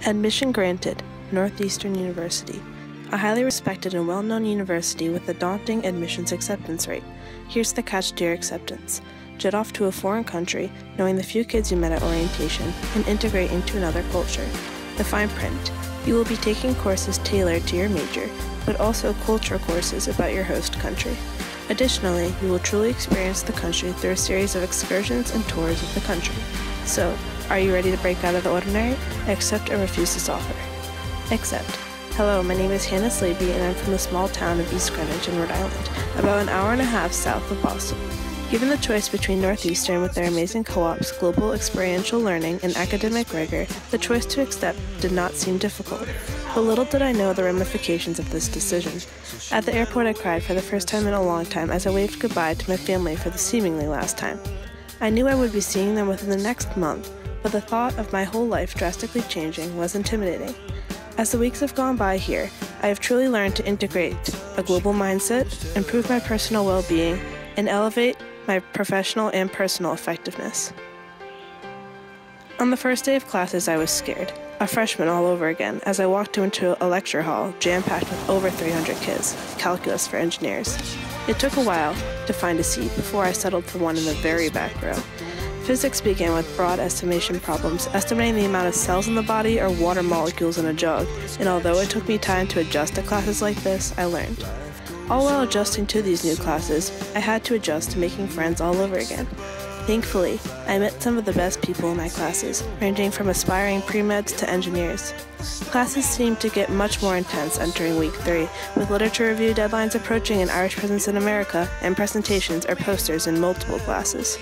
Admission granted, Northeastern University. A highly respected and well-known university with a daunting admissions acceptance rate. Here's the catch to your acceptance. Jet off to a foreign country, knowing the few kids you met at orientation, and integrate into another culture. The fine print. You will be taking courses tailored to your major, but also cultural courses about your host country. Additionally, you will truly experience the country through a series of excursions and tours of the country. So, are you ready to break out of the ordinary? Accept or refuse this offer. Accept. Hello, my name is Hannah Slaiby, and I'm from the small town of East Greenwich in Rhode Island, about an hour and a half south of Boston. Given the choice between Northeastern with their amazing co-ops, global experiential learning, and academic rigor, the choice to accept did not seem difficult. But little did I know the ramifications of this decision. At the airport, I cried for the first time in a long time as I waved goodbye to my family for the seemingly last time. I knew I would be seeing them within the next month, but the thought of my whole life drastically changing was intimidating. As the weeks have gone by here, I have truly learned to integrate a global mindset, improve my personal well-being, and elevate my professional and personal effectiveness. On the first day of classes, I was scared, a freshman all over again, as I walked into a lecture hall jam-packed with over 300 kids, calculus for engineers. It took a while to find a seat before I settled for one in the very back row. Physics began with broad estimation problems, estimating the amount of cells in the body or water molecules in a jug, and although it took me time to adjust to classes like this, I learned. All while adjusting to these new classes, I had to adjust to making friends all over again. Thankfully, I met some of the best people in my classes, ranging from aspiring pre-meds to engineers. Classes seemed to get much more intense entering week 3, with literature review deadlines approaching an Irish Presence in America and presentations or posters in multiple classes.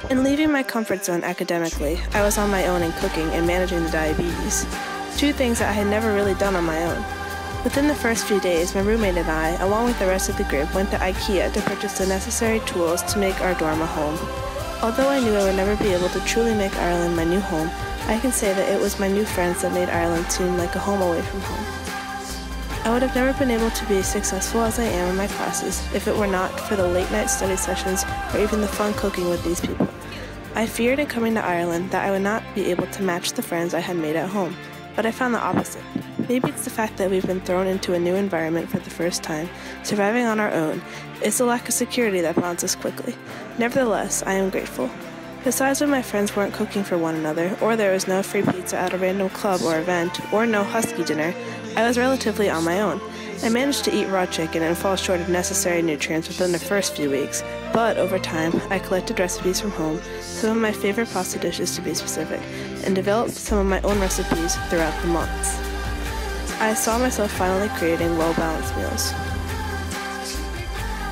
In leaving my comfort zone academically, I was on my own in cooking and managing the diabetes, two things that I had never really done on my own. Within the first few days, my roommate and I, along with the rest of the group, went to IKEA to purchase the necessary tools to make our dorm a home. Although I knew I would never be able to truly make Ireland my new home, I can say that it was my new friends that made Ireland seem like a home away from home. I would have never been able to be as successful as I am in my classes if it were not for the late-night study sessions or even the fun cooking with these people. I feared in coming to Ireland that I would not be able to match the friends I had made at home, but I found the opposite. Maybe it's the fact that we've been thrown into a new environment for the first time, surviving on our own. It's the lack of security that bonds us quickly. Nevertheless, I am grateful. Besides when my friends weren't cooking for one another, or there was no free pizza at a random club or event, or no husky dinner, I was relatively on my own. I managed to eat raw chicken and fall short of necessary nutrients within the first few weeks, but over time, I collected recipes from home, some of my favorite pasta dishes to be specific, and developed some of my own recipes throughout the months. I saw myself finally creating well-balanced meals.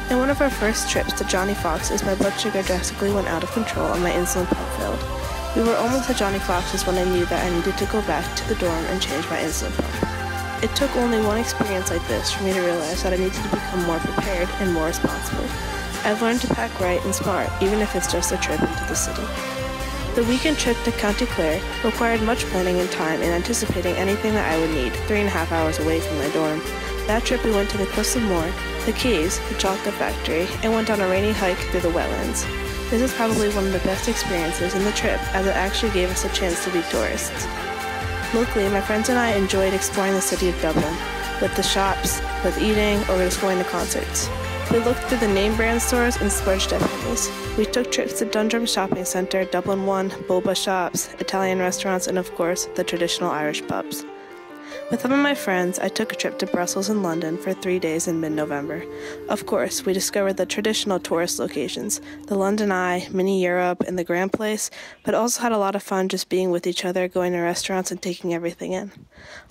In one of our first trips to Johnny Fox's, my blood sugar drastically went out of control and my insulin pump failed. We were almost at Johnny Fox's when I knew that I needed to go back to the dorm and change my insulin pump. It took only one experience like this for me to realize that I needed to become more prepared and more responsible. I've learned to pack right and smart, even if it's just a trip into the city. The weekend trip to County Clare required much planning and time and anticipating anything that I would need 3.5 hours away from my dorm. That trip we went to the Cliffs of Moher, the Keys, the chocolate factory, and went on a rainy hike through the wetlands. This is probably one of the best experiences in the trip as it actually gave us a chance to be tourists. Locally, my friends and I enjoyed exploring the city of Dublin, with the shops, with eating, or just going to concerts. We looked through the name brand stores and splurged at pennies. We took trips to Dundrum Shopping Centre, Dublin 1, boba shops, Italian restaurants, and of course, the traditional Irish pubs. With some of my friends, I took a trip to Brussels and London for 3 days in mid-November. Of course, we discovered the traditional tourist locations, the London Eye, Mini Europe, and the Grand Place, but also had a lot of fun just being with each other, going to restaurants, and taking everything in.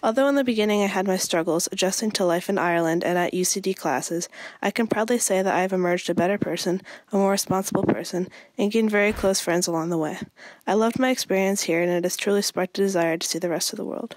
Although in the beginning I had my struggles adjusting to life in Ireland and at UCD classes, I can proudly say that I have emerged a better person, a more responsible person, and gained very close friends along the way. I loved my experience here, and it has truly sparked a desire to see the rest of the world.